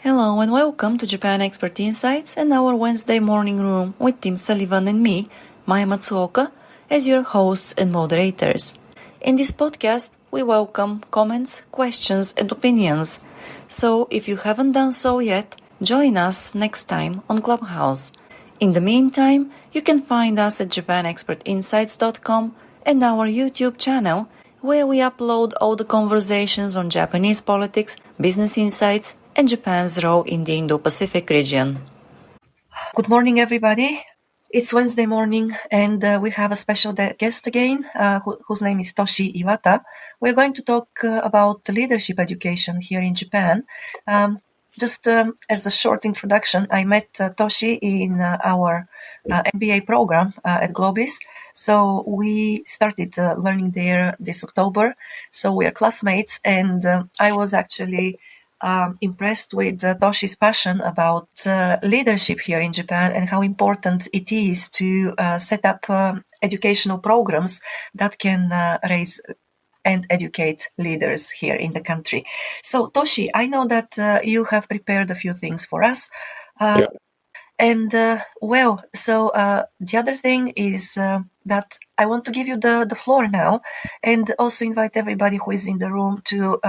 Hello and welcome to Japan Expert Insights and our Wednesday morning room with Tim Sullivan and me, Maya Matsuoka, as your hosts and moderators. In this podcast, we welcome comments, questions, and opinions. So if you haven't done so yet, join us next time on Clubhouse. In the meantime, you can find us at japanexpertinsights.com and our YouTube channel, where we upload all the conversations on Japanese politics, business insights, and Japan's role in the Indo-Pacific region. Good morning, everybody. It's Wednesday morning, and we have a special guest again, whose name is Toshi Iwata. We're going to talk about leadership education here in Japan. Just as a short introduction, I met Toshi in our MBA program at Globis. So we started learning there this October. So we are classmates, and I was actually impressed with Toshi's passion about leadership here in Japan and how important it is to set up educational programs that can raise and educate leaders here in the country. So, Toshi, I know that you have prepared a few things for us. And the other thing is that I want to give you the floor now and also invite everybody who is in the room to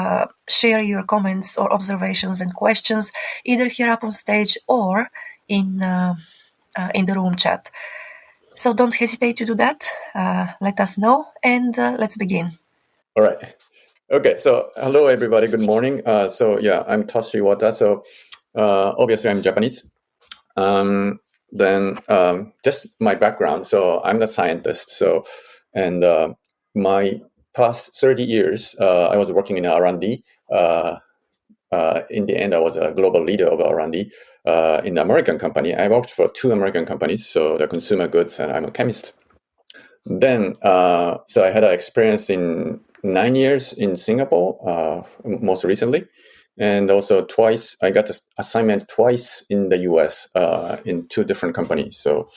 share your comments or observations and questions, either here up on stage or in the room chat. So don't hesitate to do that. Let us know, and let's begin. All right. Okay. So hello, everybody. Good morning. I'm Toshi Iwata. So obviously I'm Japanese. Just my background. So I'm a scientist. My past 30 years, I was working in R&D. In the end, I was a global leader of R&D in the American company. I worked for 2 American companies, so the consumer goods, and I'm a chemist. Then, so I had an experience in 9 years in Singapore, most recently. And also twice, I got an assignment twice in the US in 2 different companies. So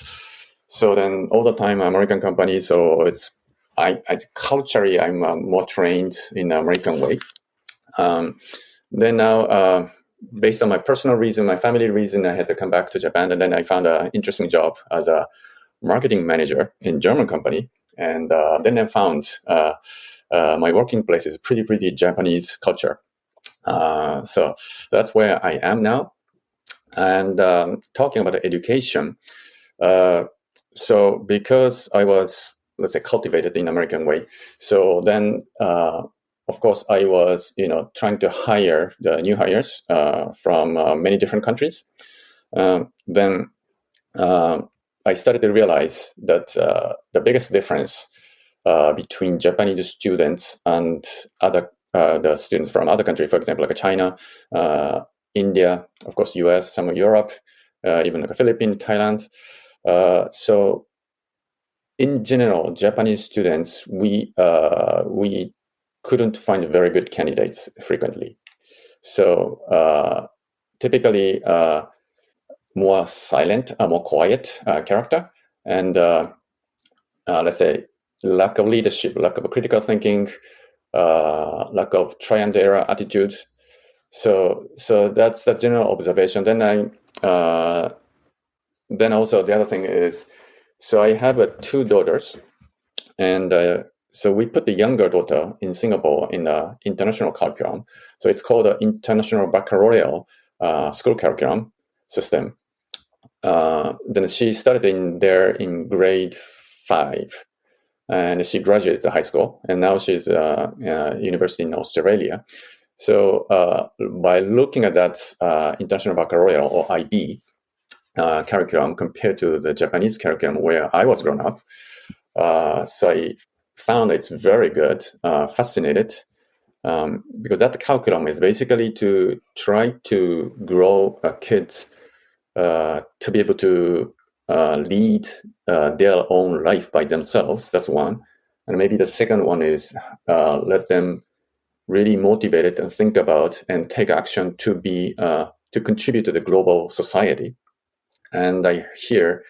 then all the time American company. So culturally, I'm more trained in the American way. Then now, based on my personal reason, my family reason, I had to come back to Japan. And then I found an interesting job as a marketing manager in German company. And then I found my working place is pretty Japanese culture. So that's where I am now. And talking about education, so because I was, let's say, cultivated in American way, so then of course I was, trying to hire the new hires from many different countries. Then I started to realize that the biggest difference between Japanese students and the students from other countries, for example, like China, India, of course, US, some of Europe, even like Philippines, Thailand. So in general, Japanese students, we couldn't find very good candidates frequently. So typically more silent, more quiet character, and let's say lack of leadership, lack of critical thinking, lack of try and error attitude. So that's the general observation. Then then also the other thing is, so I have 2 daughters, and so we put the younger daughter in Singapore in the international curriculum. So it's called the International Baccalaureate school curriculum system. Then she started there in grade 5. And she graduated high school, and now she's university in Australia. So by looking at that International Baccalaureate or IB curriculum compared to the Japanese curriculum where I was grown up, so I found it's very good, fascinated, because that curriculum is basically to try to grow kids to be able to lead their own life by themselves. That's one. And maybe the second one is let them really motivated and think about and take action to be to contribute to the global society. And I hear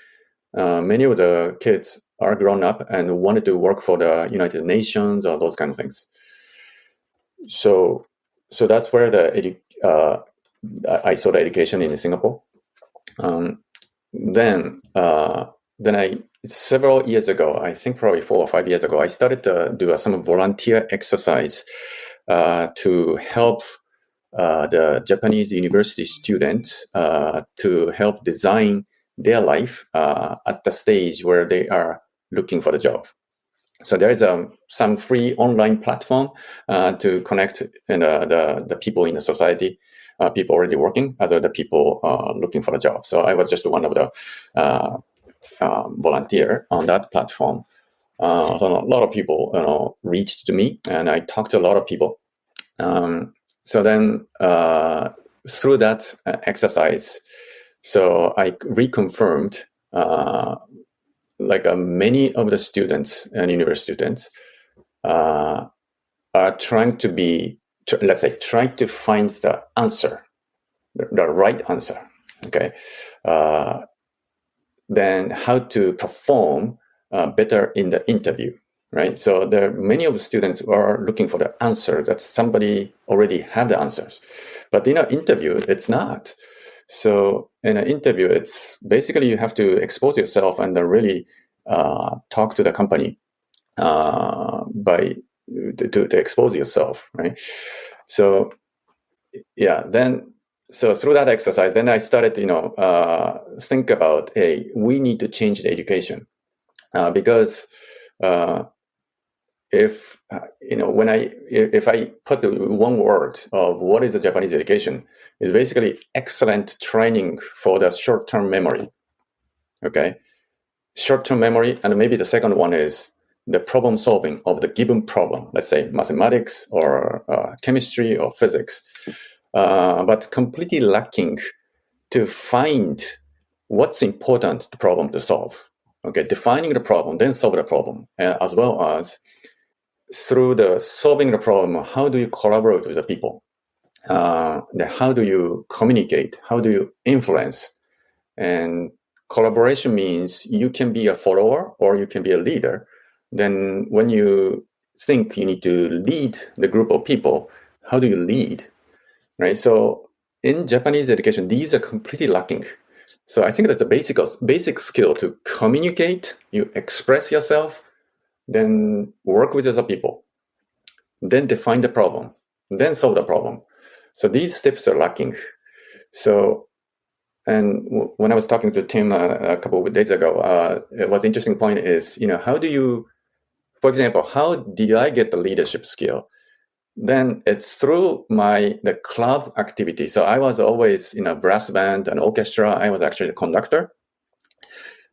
many of the kids are grown up and wanted to work for the United Nations or those kind of things. So that's where I saw the education in Singapore. Then several years ago, I think probably 4 or 5 years ago, I started to do some volunteer exercise to help the Japanese university students to help design their life at the stage where they are looking for the job. So there is some free online platform to connect the people in the society, people already working, as are the people looking for a job. So I was just one of the volunteer on that platform. So a lot of people reached to me, and I talked to a lot of people. So then through that exercise, so I reconfirmed many of the students and university students are trying to find the answer, the right answer. Okay, then how to perform better in the interview, right? So there are many of the students who are looking for the answer that somebody already have the answers, but in an interview, it's not. So in an interview, it's basically you have to expose yourself and really talk to the company to expose yourself, right? So yeah, so through that exercise, then I started think about, hey, we need to change the education because if I put the one word of what is the Japanese education, is basically excellent training for the short-term memory. Okay, short-term memory, and maybe the second one is the problem solving of the given problem. Let's say mathematics or chemistry or physics, but completely lacking to find what's important the problem to solve. Okay, defining the problem, then solve the problem, as well as through the solving the problem, how do you collaborate with the people? How do you communicate? How do you influence? And collaboration means you can be a follower or you can be a leader. Then when you think you need to lead the group of people, how do you lead? Right? So in Japanese education, these are completely lacking. So I think that's a basic skill to communicate, you express yourself, then work with other people, then define the problem, then solve the problem. So these steps are lacking. So, and when I was talking to Tim a couple of days ago, what's interesting point is, how do you, for example, how did I get the leadership skill? Then it's through the club activity. So I was always in a brass band and orchestra. I was actually a conductor.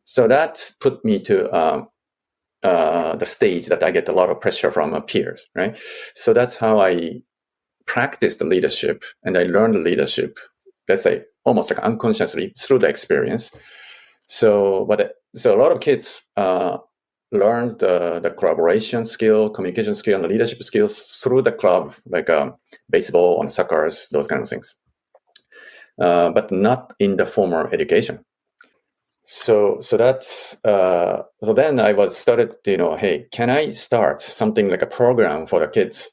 So that put me to the stage that I get a lot of pressure from my peers, right? So that's how I practiced the leadership, and I learned the leadership, let's say, almost like unconsciously through the experience. So a lot of kids learned the collaboration skill, communication skill, and the leadership skills through the club, like baseball and soccer, those kind of things, but not in the formal education. So that's so then I was started, hey, can I start something like a program for the kids,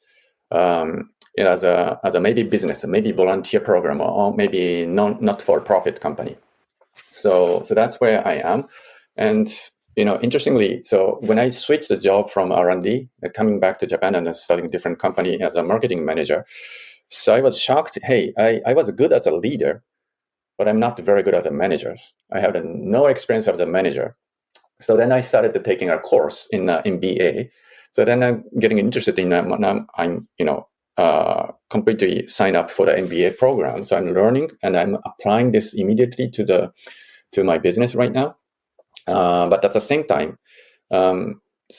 as a maybe business, maybe volunteer program, or maybe not for profit company. So that's where I am, and interestingly, so when I switched the job from R&D, coming back to Japan and starting a different company as a marketing manager, so I was shocked. Hey, I was good as a leader, but I'm not very good as a manager. I have no experience as a manager. So then I started taking a course in BA. So then I'm getting interested in I'm completely signed up for the MBA program. So I'm learning and I'm applying this immediately to my business right now. But at the same time, so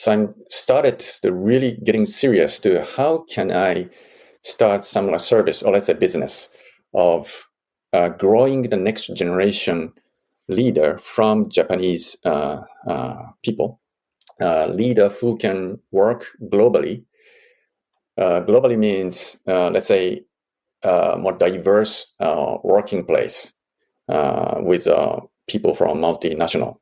I started to really getting serious to how can I start some service, or let's say business, of growing the next generation leader from Japanese people, leader who can work globally. Globally means, let's say, more diverse working place with people from multinational.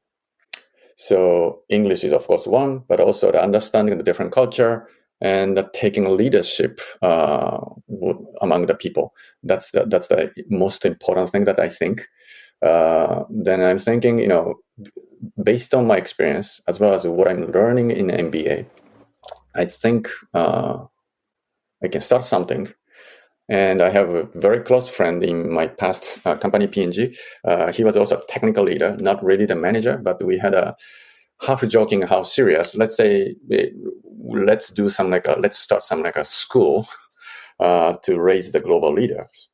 So English is, of course, one, but also the understanding of the different culture, and taking leadership among the people. That's the most important thing that I think. Then I'm thinking, based on my experience as well as what I'm learning in MBA, I think I can start something. And I have a very close friend in my past company, P&G. He was also a technical leader, not really the manager, but we had a half joking, how serious. Let's say, let's start some like a school to raise the global leaders.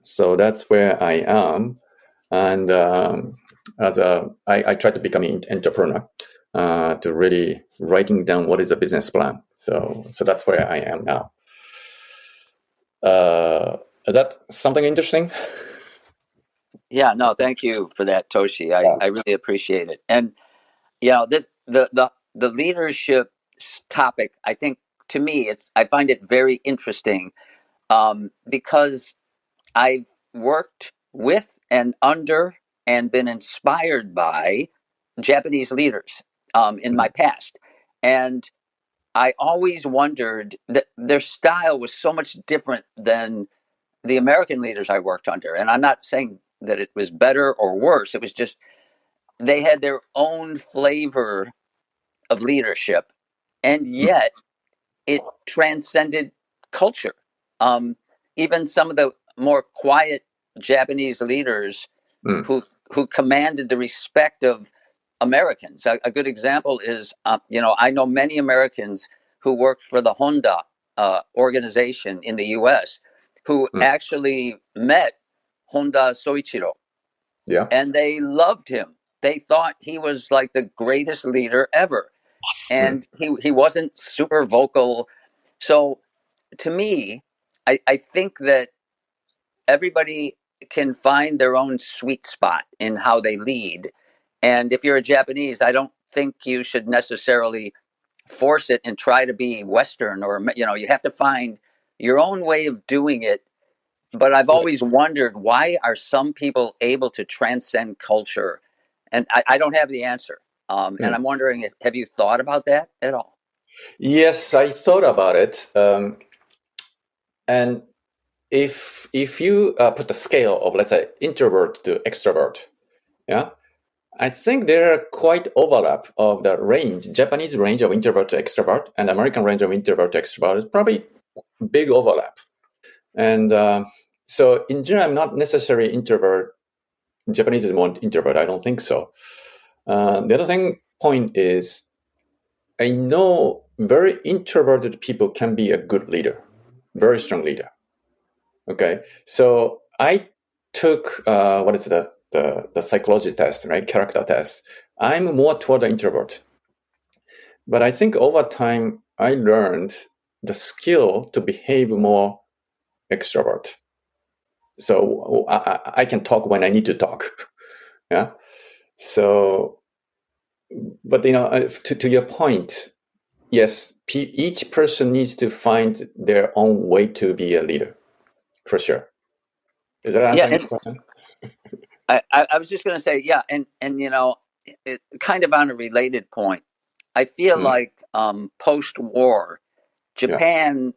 So that's where I am. And I try to become an entrepreneur to really writing down what is a business plan. So that's where I am now. Is that something interesting? Yeah, no, thank you for that, Toshi. I really appreciate it. And this the leadership topic, I think, to me, I find it very interesting because I've worked with and under and been inspired by Japanese leaders in my past, and I always wondered that their style was so much different than the American leaders I worked under. And I'm not saying that it was better or worse. It was just they had their own flavor of leadership, and yet it transcended culture. Even some of the more quiet Japanese leaders who commanded the respect of Americans. A good example is, I know many Americans who worked for the Honda organization in the U.S. who actually met Honda Soichiro. Yeah. And they loved him. They thought he was like the greatest leader ever. And he wasn't super vocal. So to me, I think that everybody can find their own sweet spot in how they lead. And if you're a Japanese, I don't think you should necessarily force it and try to be Western, or, you have to find your own way of doing it. But I've always wondered, why are some people able to transcend culture? And I don't have the answer. And I'm wondering, have you thought about that at all? Yes, I thought about it. And if you put the scale of, let's say, introvert to extrovert, yeah, I think there are quite overlap of the range. Japanese range of introvert to extrovert and American range of introvert to extrovert is probably big overlap. And so in general, I'm not necessarily introvert. Japanese is more introvert. I don't think so. The other point is, I know very introverted people can be a good leader, very strong leader. Okay, so I took what is the psychology test, right? Character test. I'm more toward the introvert, but I think over time I learned the skill to behave more extrovert. So I can talk when I need to talk. Yeah. So, but to your point, yes, each person needs to find their own way to be a leader, for sure. Is that answering your question? I was just going to say, yeah, and kind of on a related point, I feel like post-war, Japan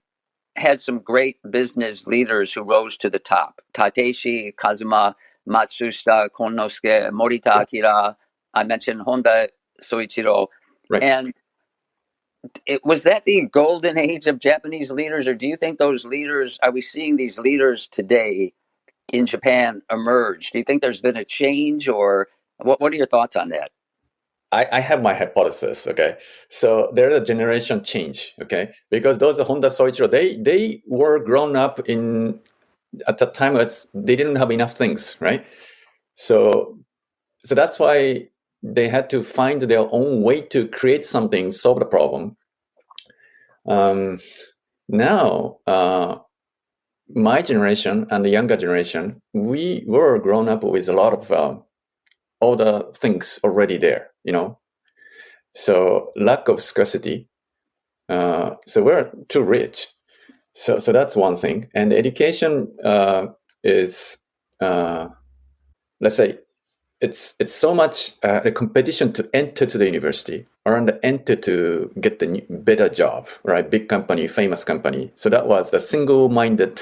had some great business leaders who rose to the top. Takeshi, Kazuma, Matsushita, Konosuke, Morita Akira. I mentioned Honda Soichiro. Right. And was that the golden age of Japanese leaders, or do you think those leaders, are we seeing these leaders today in Japan emerge? Do you think there's been a change, or what are your thoughts on that? I have my hypothesis, okay? So there's a generation change, okay? Because those Honda Soichiro, they were grown up at the time they didn't have enough things, right? So that's why they had to find their own way to create something, solve the problem. Now, my generation and the younger generation, we were grown up with a lot of all the things already there, So lack of scarcity. So we're too rich. So that's one thing. And education is, let's say, it's so much a competition to enter to the university or the enter to get the better job, right? Big company, famous company. So that was the single-minded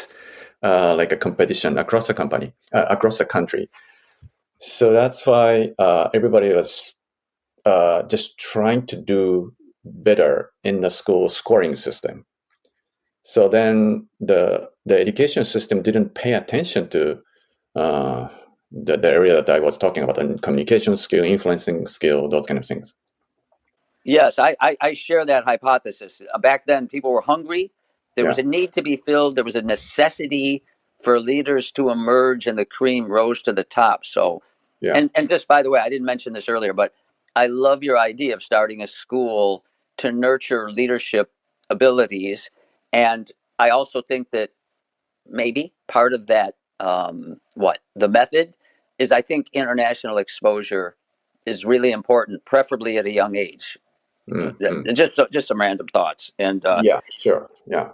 like a competition across the company, across the country. So that's why everybody was just trying to do better in the school scoring system. So then the education system didn't pay attention to the area that I was talking about, and communication skill, influencing skill, those kind of things. Yes, I share that hypothesis. Back then, people were hungry. There was a need to be filled. There was a necessity for leaders to emerge, and the cream rose to the top. So, and just by the way, I didn't mention this earlier, but I love your idea of starting a school to nurture leadership abilities. And I also think that maybe part of that, the method is, I think international exposure is really important, preferably at a young age. Just some random thoughts. And sure. Yeah.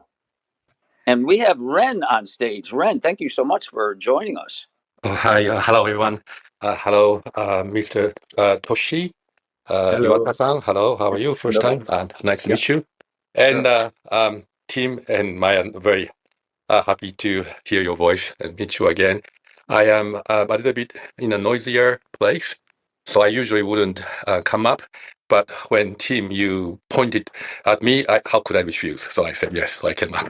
And we have Ren on stage. Ren, thank you so much for joining us. Oh, hi. Hello, everyone. Hello, Mr. Toshi. Iwata-san, hello. How are you? First time. Nice to meet you. And Tim and Maya, very happy to hear your voice and meet you again. I am a little bit in a noisier place, so I usually wouldn't come up. But when Tim, you pointed at me, how could I refuse? So I said, yes, I came up.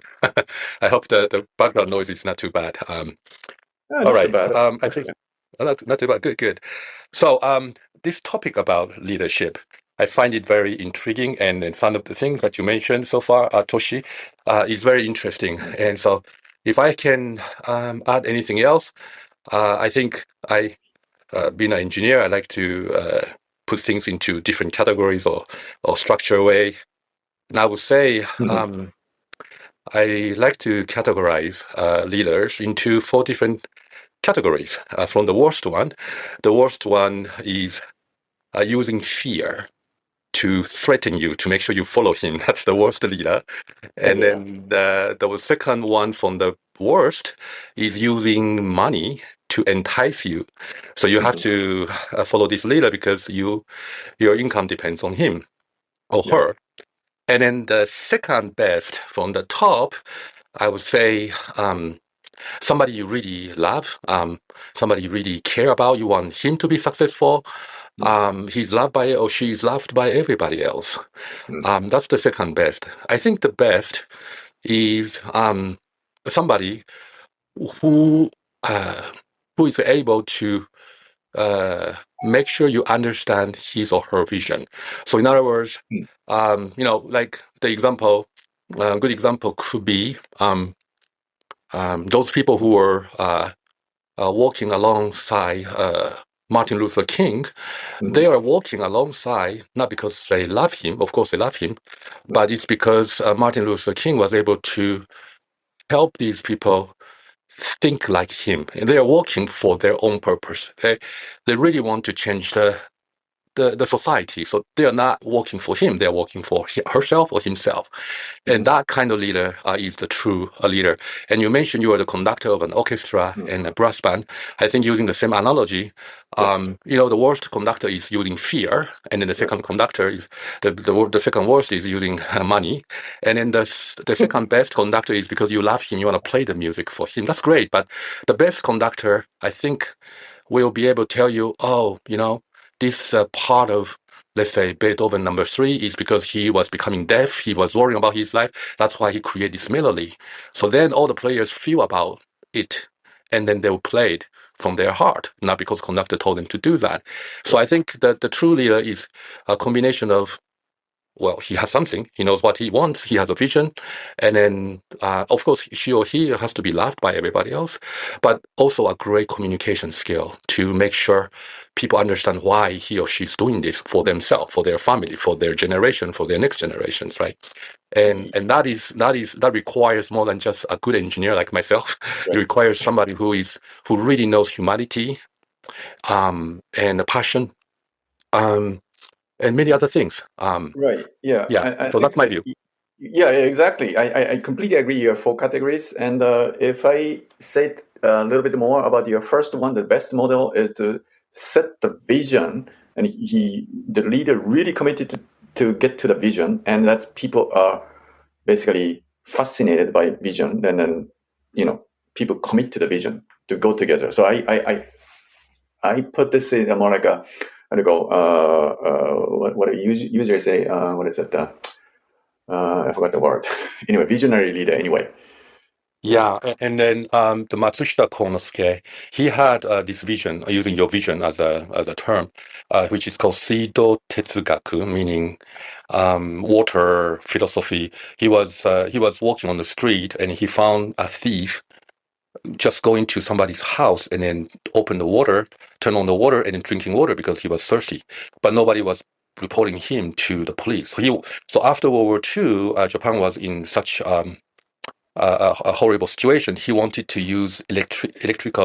I hope the background noise is not too bad. All right. I think not too bad. Good. So this topic about leadership, I find it very intriguing, and some of the things that you mentioned so far, Toshi, is very interesting. And so, if I can add anything else, I think being an engineer, I like to put things into different categories or structure way. And I would say I like to categorize leaders into 4 different categories. From the worst one is using fear to threaten you, to make sure you follow him. That's the worst leader. And then the second one from the worst is using money to entice you. So you have to follow this leader because your income depends on him or her. And then the second best from the top, I would say somebody you really love, somebody you really care about, you want him to be successful. He's loved by, or she's loved by everybody else. That's the second best. I think the best is somebody who is able to make sure you understand his or her vision. So in other words, like the example, good example could be those people who were walking alongside Martin Luther King. They are walking alongside not because they love him, of course they love him, but it's because Martin Luther King was able to help these people think like him, and they are working for their own purpose. They really want to change the society. So they are not working for him, they're working for herself or himself. And that kind of leader is the true leader. And you mentioned you are the conductor of an orchestra and a brass band. I think using the same analogy, the worst conductor is using fear, and then the second conductor is the second worst is using money, and then the second best conductor is because you love him, you want to play the music for him. That's great, but the best conductor, I think, will be able to tell you, this part of, let's say, Beethoven number 3 is because he was becoming deaf. He was worrying about his life. That's why he created this melody. So then all the players feel about it, and then they'll play it from their heart, not because conductor told them to do that. So I think that the true leader is a combination of, well, he has something. He knows what he wants. He has a vision. And then, of course, she or he has to be loved by everybody else, but also a great communication skill to make sure people understand why he or she's doing this for themselves, for their family, for their generation, for their next generations, right? And that requires more than just a good engineer like myself. It requires somebody who really knows humanity, and a passion, and many other things. So that's my view. Yeah, exactly. I completely agree. You have 4 categories. And if I said a little bit more about your first one, the best model is to set the vision, and the leader really committed to get to the vision, and that people are basically fascinated by vision, and then people commit to the vision to go together. So I put this in more like a, how to go, what I usually say, what is it? I forgot the word. Anyway, visionary leader anyway. Yeah, and then the Matsushita Konosuke, he had this vision, using your vision as a term, which is called Seido Tetsugaku, meaning water philosophy. He was walking on the street and he found a thief just going to somebody's house and then turn on the water and then drinking water because he was thirsty, but nobody was reporting him to the police. So after World War II, Japan was in such a horrible situation. He wanted to use electronics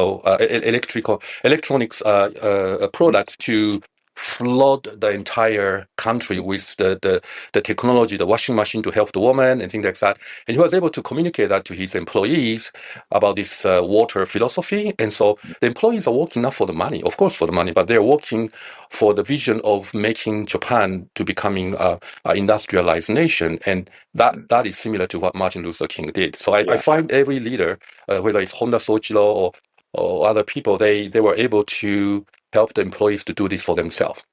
products to flood the entire country with the technology, the washing machine to help the woman and things like that. And he was able to communicate that to his employees about this water philosophy. And so the employees are working not for the money, of course for the money, but they're working for the vision of making Japan to becoming an industrialized nation. And that is similar to what Martin Luther King did. So I find every leader, whether it's Honda Soichiro or other people, they were able to help the employees to do this for themselves.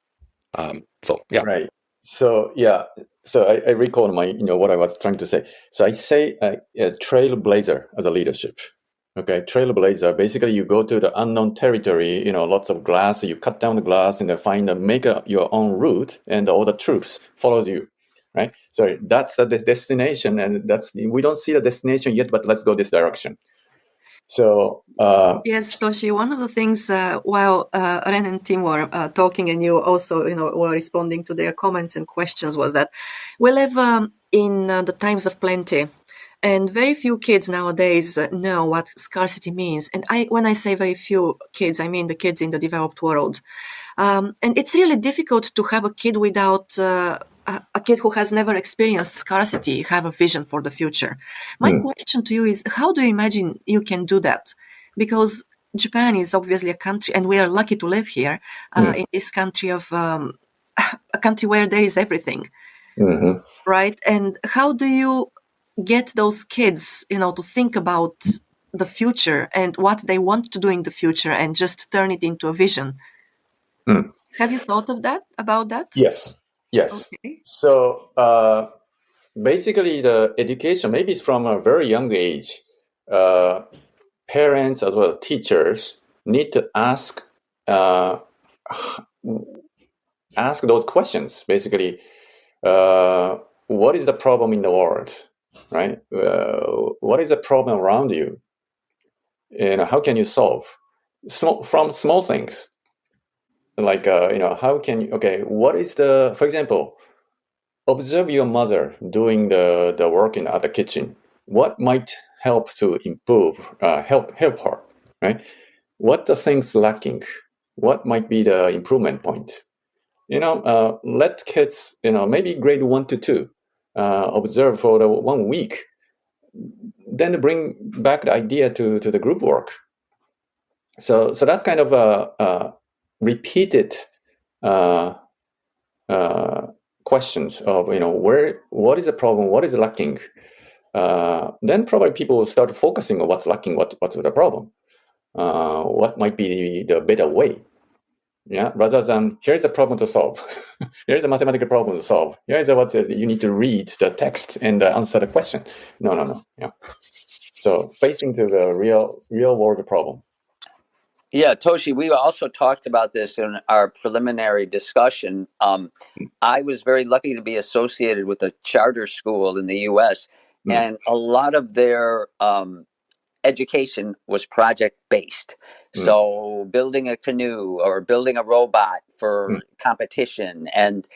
Right. So I recall what I was trying to say. So I say a trailblazer as a leadership. Okay, trailblazer. Basically, you go to the unknown territory. Lots of glass. You cut down the glass and then make your own route, and all the troops follow you. Right. So that's the destination, and we don't see the destination yet, but let's go this direction. So yes, Toshi. One of the things while Ren and Tim were talking, and you also were responding to their comments and questions, was that we live in the times of plenty, and very few kids nowadays know what scarcity means. And when I say very few kids, I mean the kids in the developed world. And it's really difficult to have a kid without a kid who has never experienced scarcity have a vision for the future. My question to you is, how do you imagine you can do that? Because Japan is obviously a country, and we are lucky to live here in this country of a country where there is everything, right? And how do you get those kids, to think about the future and what they want to do in the future, and just turn it into a vision? Have you thought about that? Yes. Okay. So basically, the education, maybe it's from a very young age. Parents as well as teachers need to ask those questions. Basically, what is the problem in the world, right? What is the problem around you? And how can you solve? From small things. Like, how can you, what is for example, observe your mother doing the work at the kitchen. What might help to improve, help her, right? What the things lacking? What might be the improvement point? Let kids, maybe grade 1 to 2, observe for the 1 week, then bring back the idea to the group work. So that's kind of a repeated questions of what is the problem, what is lacking. Then probably people will start focusing on what's lacking, what's the problem, what might be the better way. Yeah, rather than here's a problem to solve, here's a mathematical problem to solve, here's what you need to read the text and answer the question. No. Yeah. So facing to the real world problem. Yeah, Toshi, we also talked about this in our preliminary discussion. I was very lucky to be associated with a charter school in the U.S., and a lot of their education was project-based. So building a canoe or building a robot for competition, and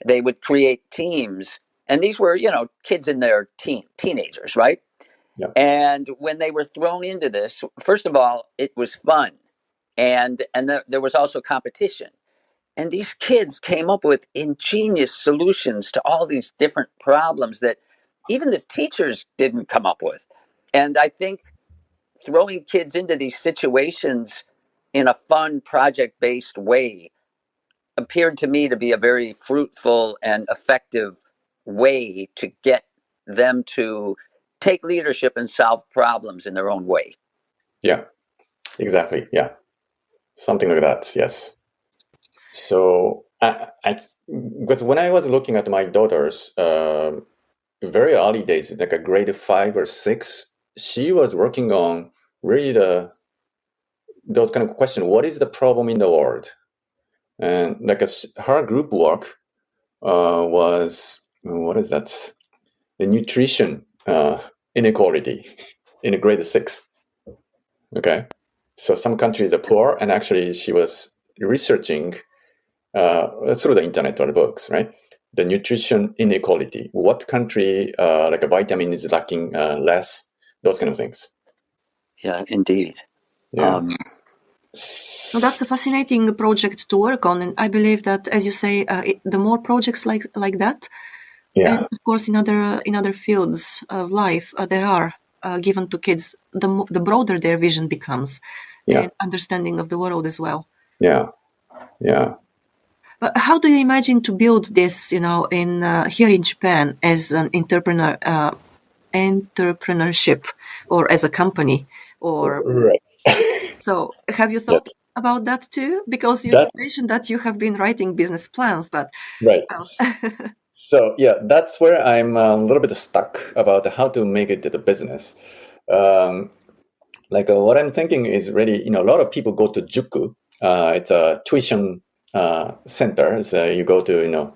they would create teams. And these were, kids in their teenagers, right? Yeah. And when they were thrown into this, first of all, it was fun. And there was also competition. And these kids came up with ingenious solutions to all these different problems that even the teachers didn't come up with. And I think throwing kids into these situations in a fun project-based way appeared to me to be a very fruitful and effective way to get them to take leadership and solve problems in their own way. Yeah, exactly. Yeah, something like that. Yes. So because when I was looking at my daughters, very early days, like a grade 5 or 6, she was working on really those kind of question: what is the problem in the world? And like her group work was, what is that? The nutrition inequality in grade 6. Okay, so some countries are poor, and actually she was researching through the internet or the books, right? The nutrition inequality. What country like a vitamin is lacking less? Those kind of things. Yeah, indeed. Yeah. Well, that's a fascinating project to work on, and I believe that, as you say, the more projects like that, and of course in other fields of life there are given to kids, the broader their vision becomes, and understanding of the world as well. Yeah. But how do you imagine to build this, in here in Japan as an entrepreneurship, or as a company, or Right. So have you thought about that too? Because you mentioned that you have been writing business plans, but right. So yeah, that's where I'm a little bit stuck about how to make it to the business. What I'm thinking is really, a lot of people go to Juku. It's a tuition center. So you go to,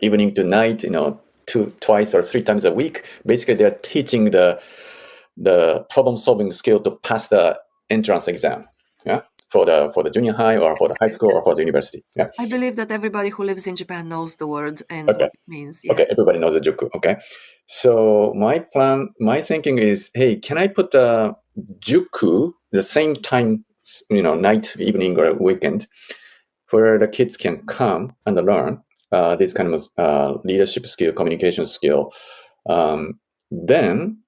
evening to night, twice or three times a week. Basically, they're teaching the problem-solving skill to pass the entrance exam. Yeah, for the junior high or for the high school or for the university. Yeah, I believe that everybody who lives in Japan knows the word and what it means. Yes. Okay, everybody knows the Juku. Okay, so my thinking is, hey, can I put the Juku the same time, night, evening, or weekend, where the kids can come and learn this kind of leadership skill, communication skill. Then,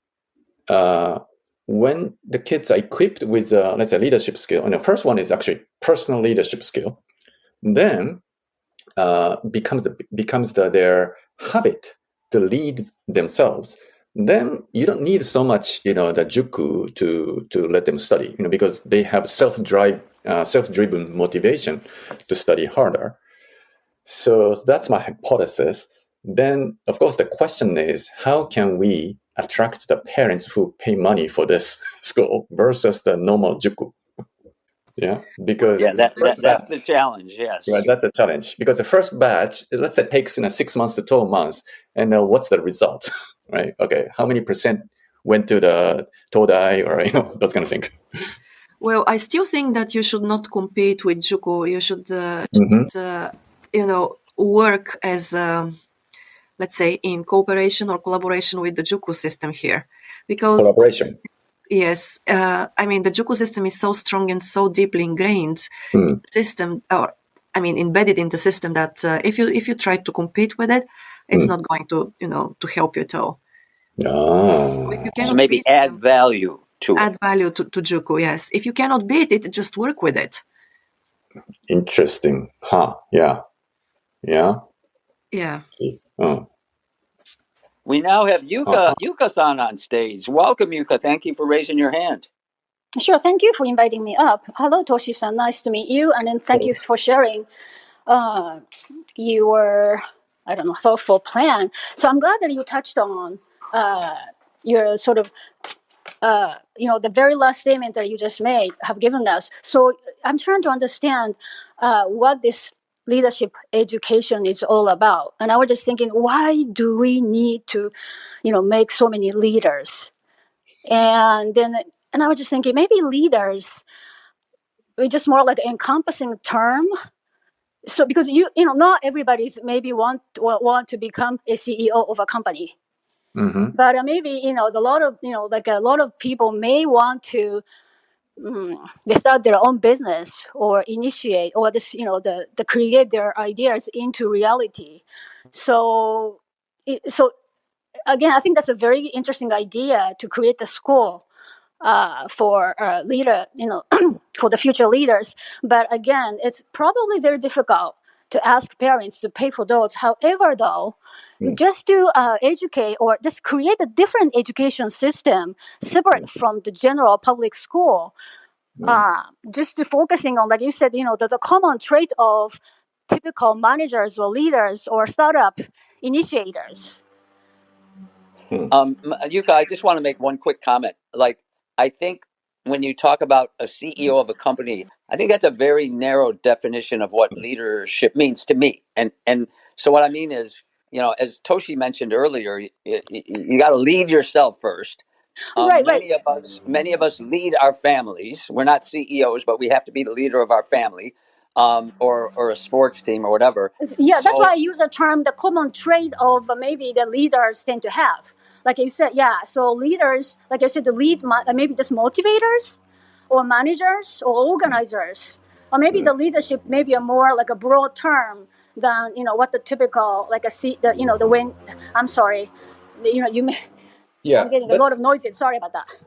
when the kids are equipped with, let's say, leadership skill, and the first one is actually personal leadership skill, then becomes their habit to lead themselves. Then you don't need so much, the Juku to let them study, because they have self-driven motivation to study harder. So that's my hypothesis. Then, of course, the question is, how can we attract the parents who pay money for this school versus the normal Juku? Yeah, because that's the challenge. Yes, right, that's a challenge. Because the first batch, let's say, takes 6 months to 12 months, and what's the result, right? Okay, how many percent went to the Todai, or those kind of things? Well, I still think that you should not compete with Juku. You should work as, let's say, in cooperation or collaboration with the Juku system here, because collaboration. Yes, I mean the Juku system is so strong and so deeply ingrained system, or embedded in the system, that if you try to compete with it, it's not going to to help you at all. So maybe add value to Juku. Yes, if you cannot beat it, just work with it. Interesting, huh? Yeah. We now have Yuka-san on stage. Welcome, Yuka. Thank you for raising your hand. Sure. Thank you for inviting me up. Hello, Toshi-san. Nice to meet you. And then thank you for sharing your, thoughtful plan. So I'm glad that you touched on your sort of, the very last statement that you just made, have given us. So I'm trying to understand what this leadership education is all about. And I was just thinking, why do we need to, make so many leaders? And I was just thinking, maybe leaders are just more like an encompassing term. So because not everybody's maybe want to become a CEO of a company, but maybe a lot of people may want to they start their own business or initiate or the create their ideas into reality. So again, I think that's a very interesting idea to create a school for leader, for the future leaders. But again, it's probably very difficult to ask parents to pay for those. However, though, just to educate or just create a different education system separate from the general public school, just to focusing on, like you said, the common trait of typical managers or leaders or startup initiators. Yuka, I just want to make one quick comment. Like, I think when you talk about a CEO of a company, I think that's a very narrow definition of what leadership means to me. And so what I mean is, as Toshi mentioned earlier, you got to lead yourself first. Right. Many of us lead our families. We're not CEOs, but we have to be the leader of our family, or a sports team or whatever. Yeah, that's So, why I use the term the common trait of maybe the leaders tend to have. Like you said, yeah. So leaders, like I said, the lead maybe just motivators, or managers, or organizers, or maybe the leadership maybe a more like a broad term than what the typical like the when. I'm sorry, you may. Yeah, I'm getting a but lot of noises. Sorry about that.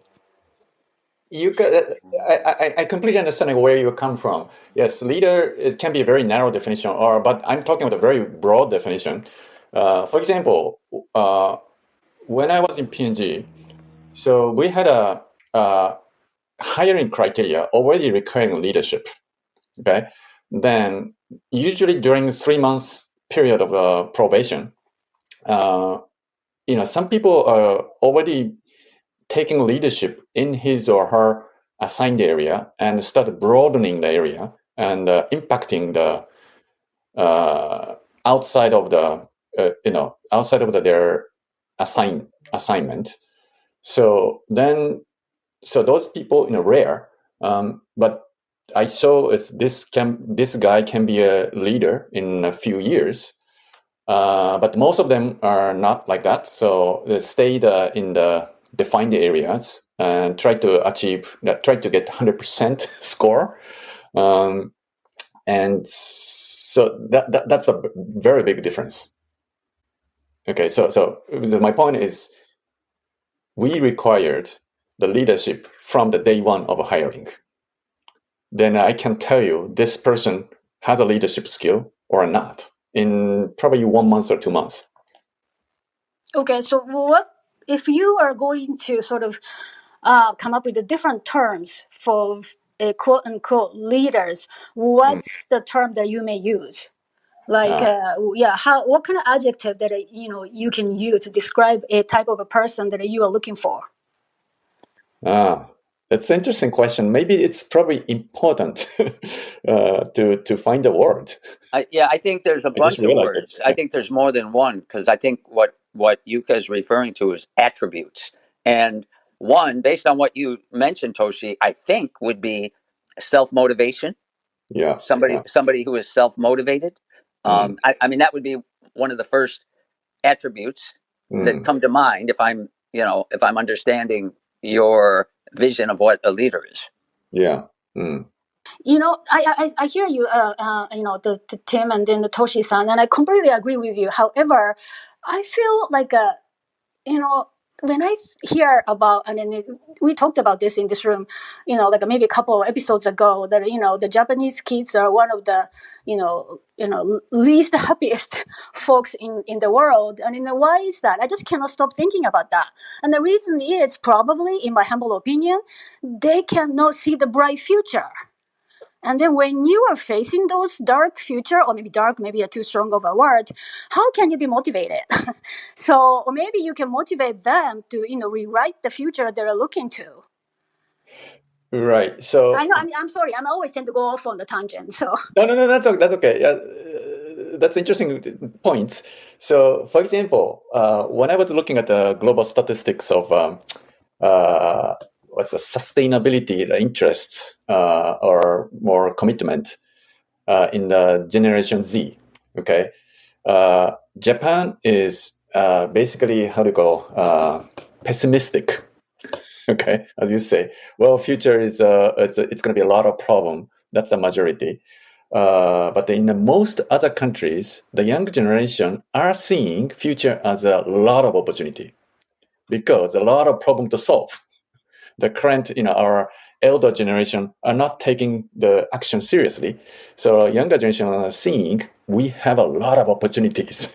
I completely understand where you come from. Yes, leader, it can be a very narrow definition, but I'm talking about a very broad definition. For example, when I was in P&G, so we had a hiring criteria already requiring leadership. Okay, then usually during 3 months period of probation, some people are already taking leadership in his or her assigned area and start broadening the area and impacting the outside of their assignment. So those people rare, but I saw this guy can be a leader in a few years. But most of them are not like that. So they stayed in the defined areas and try to get 100% score. And so that's a very big difference. Okay, so my point is we required the leadership from the day one of hiring. Then I can tell you this person has a leadership skill or not in probably 1 month or 2 months. Okay, so what if you are going to sort of come up with the different terms for a quote unquote leaders? What's the term that you may use? Like, what kind of adjective that you can use to describe a type of a person that you are looking for? That's an interesting question. Maybe it's probably important to find a word. I think there's a bunch of words. I think there's more than one, because I think what Yuka is referring to is attributes. And one, based on what you mentioned, Toshi, I think would be self-motivation. Yeah. Somebody who is self-motivated. I mean, that would be one of the first attributes that come to mind if I'm understanding your vision of what a leader is. Yeah. I hear you, the Tim and then the Toshi-san, and I completely agree with you. However, I feel like when I hear about, and then we talked about this in this room, like maybe a couple of episodes ago, that the Japanese kids are one of the least happiest folks in the world. And why is that? I just cannot stop thinking about that. And the reason is probably, in my humble opinion, they cannot see the bright future. And then when you are facing those dark future, or maybe dark, maybe a too strong of a word, how can you be motivated? So, or maybe you can motivate them to, rewrite the future they're looking to. Right. So I know. I'm sorry. I'm always tend to go off on the tangent. So no, that's okay. Yeah, that's interesting point. So, for example, when I was looking at the global statistics of what's the sustainability, the interests or more commitment in the Generation Z. Okay, Japan is basically how to go pessimistic. Okay, as you say, well, future is it's going to be a lot of problem. That's the majority. But in the most other countries, the young generation are seeing future as a lot of opportunity because a lot of problem to solve. the current, our elder generation are not taking the action seriously. So younger generation are seeing we have a lot of opportunities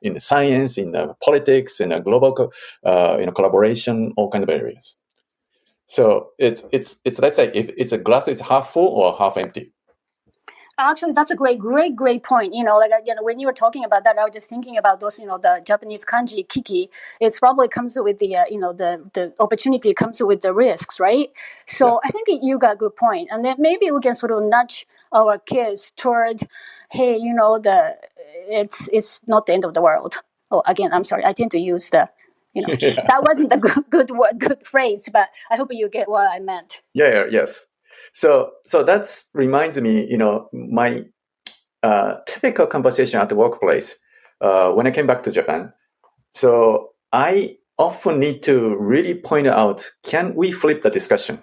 in the science, in the politics, in the global, collaboration, all kind of areas. So it's let's say if it's a glass is half full or half empty. Actually, that's a great point. When you were talking about that, I was just thinking about those, the Japanese kanji kiki. It probably comes with the, the opportunity comes with the risks, right? So Yeah. I think you got a good point. And then maybe we can sort of nudge our kids toward, hey, it's not the end of the world. Oh, again, I'm sorry. I tend to use the, Yeah. that wasn't a good phrase, but I hope you get what I meant. Yes. So that reminds me, my typical conversation at the workplace when I came back to Japan. So I often need to really point out, can we flip the discussion?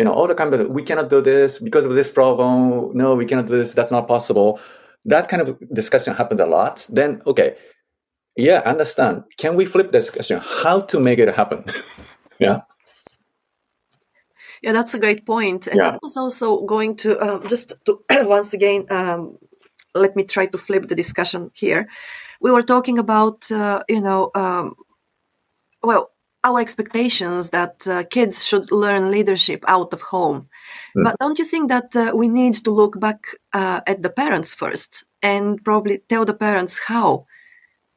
All the companies, we cannot do this because of this problem. No, we cannot do this. That's not possible. That kind of discussion happens a lot. Then, okay, yeah, understand. Can we flip the discussion? How to make it happen? Yeah. Yeah, that's a great point. And I was also going to just to once again, let me try to flip the discussion here. We were talking about, our expectations that kids should learn leadership out of home. But don't you think that we need to look back at the parents first and probably tell the parents how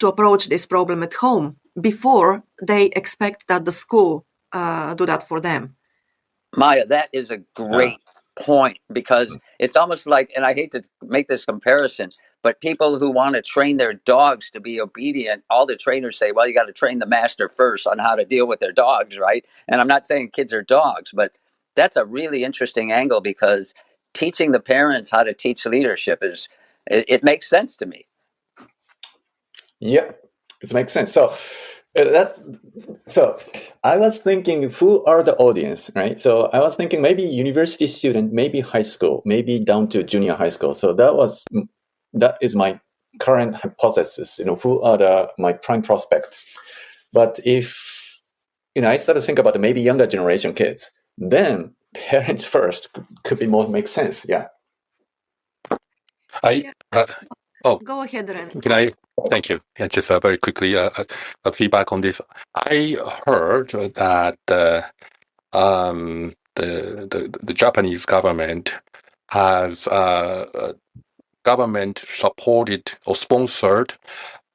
to approach this problem at home before they expect that the school do that for them? Maya, that is a great point, because it's almost like, and I hate to make this comparison, but people who want to train their dogs to be obedient, all the trainers say, well, you got to train the master first on how to deal with their dogs, right? And I'm not saying kids are dogs, but that's a really interesting angle, because teaching the parents how to teach leadership it makes sense to me. Yeah, it makes sense. So I was thinking, who are the audience, right? So I was thinking maybe university student, maybe high school, maybe down to junior high school. So that is my current hypothesis. Who are my prime prospect? But if I started to think about maybe younger generation kids, then parents first could be more make sense. Yeah. Go ahead, Ren. Can I? Thank you. Yeah, just very quickly, a feedback on this. I heard that the Japanese government has government supported or sponsored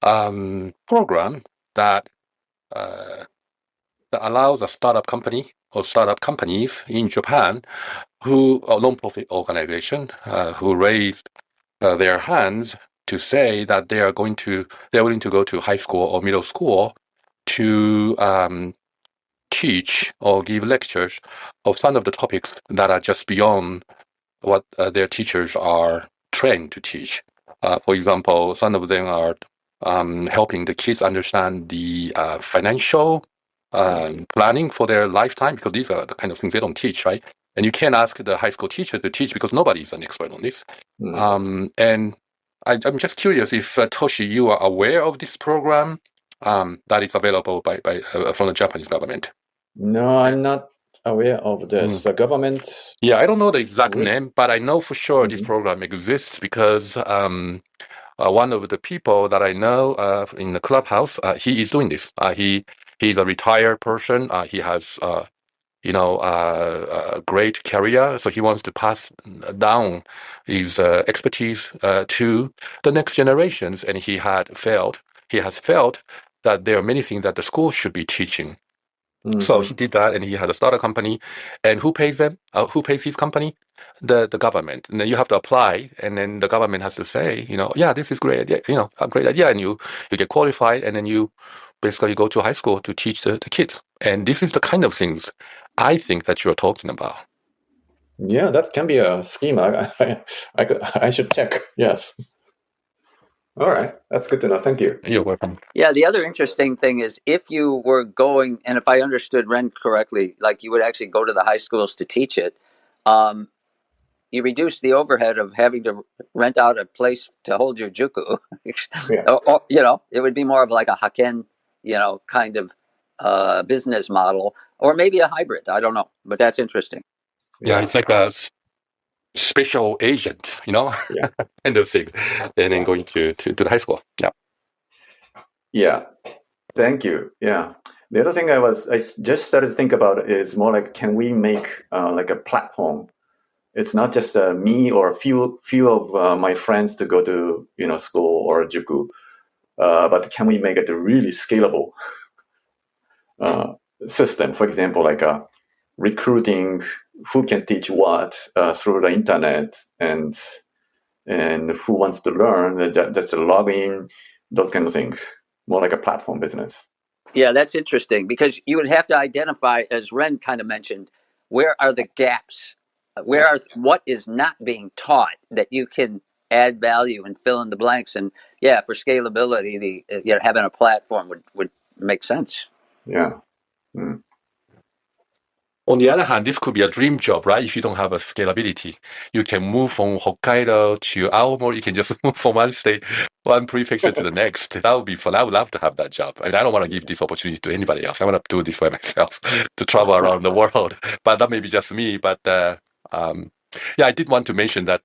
program that allows a startup company or startup companies in Japan who a non-profit organization who raised their hands to say that they're willing to go to high school or middle school to teach or give lectures of some of the topics that are just beyond what their teachers are trained to teach. For example, some of them are helping the kids understand the financial planning for their lifetime, because these are the kind of things they don't teach, right? And you can't ask the high school teacher to teach because nobody's an expert on this. And I'm just curious if Toshi, you are aware of this program that is available from the Japanese government. No, I'm not aware of this. The government. Yeah, I don't know the exact name, but I know for sure this program exists because one of the people that I know in the clubhouse, he is doing this. He's a retired person. He has a great career, so he wants to pass down his expertise to the next generations. And he has felt that there are many things that the school should be teaching. So he did that, and he had a startup company. And who pays them? Who pays his company? The government. And then you have to apply, and then the government has to say, yeah, this is great idea, a great idea, and you get qualified, and then you basically go to high school to teach the kids. And this is the kind of things I think that you're talking about. Yeah, that can be a scheme. I should check. Yes. All right. That's good to know. Thank you. You're welcome. Yeah, the other interesting thing is, if you were going, and if I understood Ren correctly, like you would actually go to the high schools to teach it, you reduce the overhead of having to rent out a place to hold your juku. Yeah. It would be more of like a haken, kind of business model, or maybe a hybrid. I don't know, but that's interesting. Yeah, it's like a special agent, Yeah. kind of thing, and then going to the high school. Yeah. Yeah. Thank you. Yeah. The other thing I just started to think about is more like, can we make like a platform? It's not just me or a few of my friends to go to school or juku, but can we make it a really scalable system? For example, like recruiting who can teach what through the internet, and who wants to learn, just log in, those kind of things. More like a platform business. Yeah, that's interesting, because you would have to identify, as Ren kind of mentioned, where are the gaps? What is not being taught that you can add value and fill in the blanks? And yeah, for scalability, having a platform would make sense. Yeah. Mm. On the other hand, this could be a dream job, right? If you don't have a scalability, you can move from Hokkaido to Aomori. You can just move from one state, one prefecture to the next. That would be fun. I would love to have that job. I mean, I don't want to give this opportunity to anybody else. I want to do this by myself to travel around the world. But that may be just me. But yeah, I did want to mention that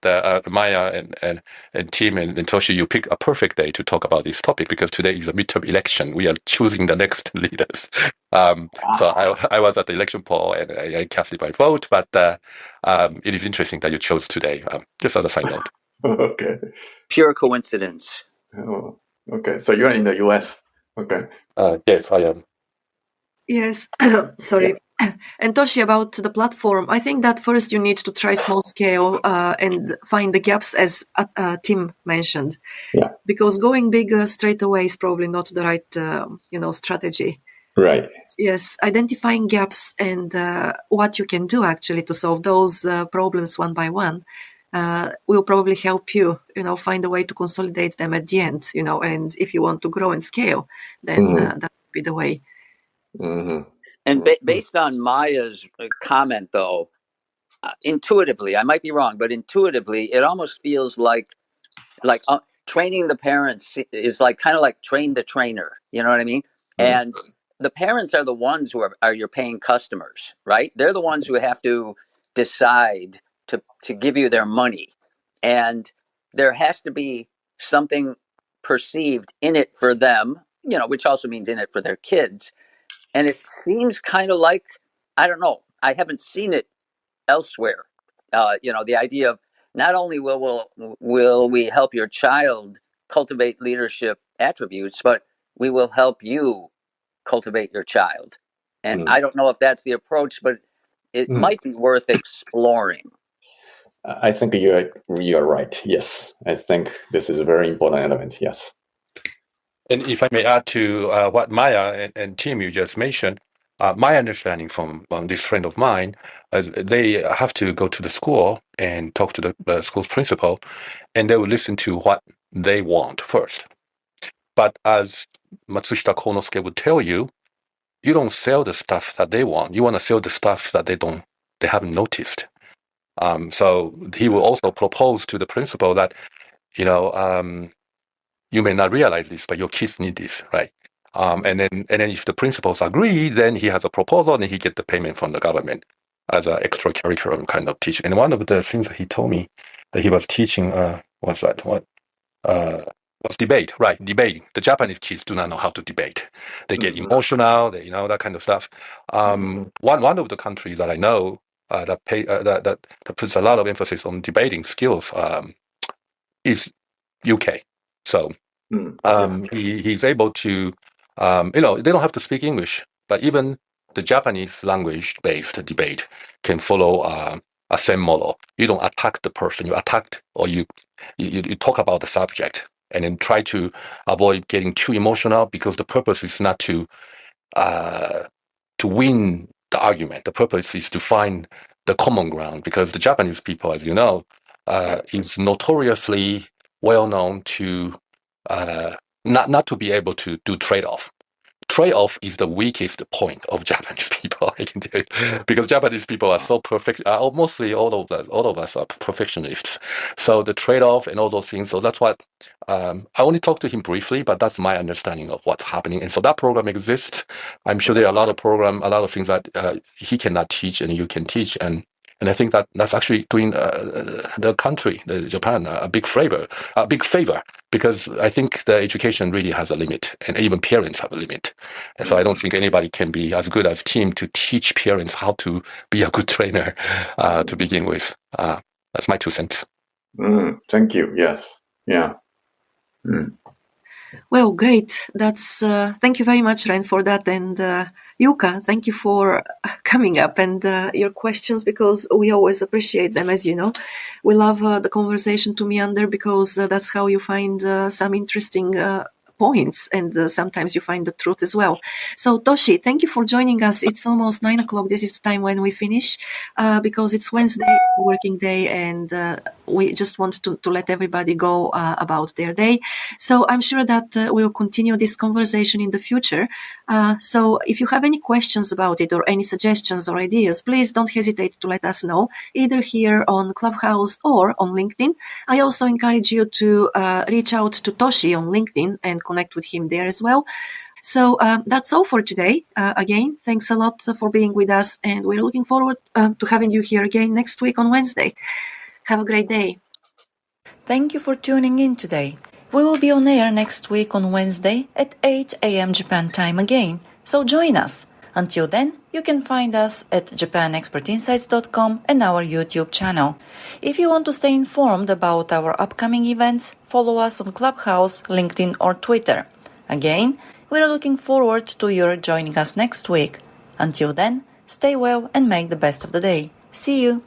Maya and Tim and Toshi, you picked a perfect day to talk about this topic, because today is a midterm election. We are choosing the next leaders. So I was at the election poll and I casted my vote, but it is interesting that you chose today. Just as a side note. Okay. Pure coincidence. Oh, okay. So you're in the US. Okay. Yes, I am. Yes, sorry. And Toshi, about the platform, I think that first you need to try small scale and find the gaps, as Tim mentioned. Yeah. Because going big straight away is probably not the right, strategy. Right. Yes, identifying gaps and what you can do actually to solve those problems one by one will probably help you, find a way to consolidate them at the end, and if you want to grow and scale, then that would be the way. Mm-hmm. And based on Maya's comment, though, intuitively, I might be wrong, but intuitively, it almost feels like training the parents is kind of like train the trainer. You know what I mean? And the parents are the ones who are your paying customers, right? They're the ones who have to decide to give you their money, and there has to be something perceived in it for them, which also means in it for their kids. And it seems kind of like, I don't know, I haven't seen it elsewhere. The idea of not only will we help your child cultivate leadership attributes, but we will help you cultivate your child. And I don't know if that's the approach, but it might be worth exploring. I think you're right. Yes, I think this is a very important element. Yes. And if I may add to what Maya and Tim you just mentioned, my understanding from this friend of mine is they have to go to the school and talk to the school principal, and they will listen to what they want first. But as Matsushita Konosuke would tell you, you don't sell the stuff that they want. You want to sell the stuff that they haven't noticed. So he will also propose to the principal that, you may not realize this, but your kids need this, right? And then if the principals agree, then he has a proposal and he gets the payment from the government as an extra curriculum kind of teaching. And one of the things that he told me that he was teaching was debate, right? Debating. The Japanese kids do not know how to debate. They get emotional, that kind of stuff. One of the countries that I know that puts a lot of emphasis on debating skills is UK. So he's able to, they don't have to speak English, but even the Japanese language-based debate can follow a same model. You don't attack the person, you attack, or you talk about the subject, and then try to avoid getting too emotional, because the purpose is not to win the argument. The purpose is to find the common ground, because the Japanese people, as you know, is notoriously well known to not to be able to do trade-off. trade-off is the weakest point of Japanese people, I can tell you, because Japanese people are so perfect. Mostly all of us are perfectionists. So the trade-off and all those things. So that's what I only talked to him briefly, but that's my understanding of what's happening. And so that program exists. I'm sure there are a lot of things that he cannot teach and you can teach. And I think that's actually doing the country, Japan, a big favor, because I think the education really has a limit, and even parents have a limit. And so I don't think anybody can be as good as Tim to teach parents how to be a good trainer to begin with. That's my 2 cents. Thank you. Yes. Yeah. Well, great. That's thank you very much, Ren, for that. And Yuka, thank you for coming up and your questions, because we always appreciate them, as you know. We love the conversation to meander, because that's how you find some interesting points, and sometimes you find the truth as well. So Toshi, thank you for joining us. It's almost 9 o'clock. This is the time when we finish, because it's Wednesday, working day, and we just want to let everybody go about their day. So I'm sure that we'll continue this conversation in the future. So if you have any questions about it or any suggestions or ideas, please don't hesitate to let us know, either here on Clubhouse or on LinkedIn. I also encourage you to reach out to Toshi on LinkedIn and connect with him there as well. So that's all for today. Again, thanks a lot for being with us, and we're looking forward to having you here again next week on Wednesday. Have a great day. Thank you for tuning in today. We will be on air next week on Wednesday at 8 a.m. Japan time again, so join us. Until then, you can find us at japanexpertinsights.com and our YouTube channel. If you want to stay informed about our upcoming events, follow us on Clubhouse, LinkedIn, or Twitter. Again, we are looking forward to your joining us next week. Until then, stay well and make the best of the day. See you!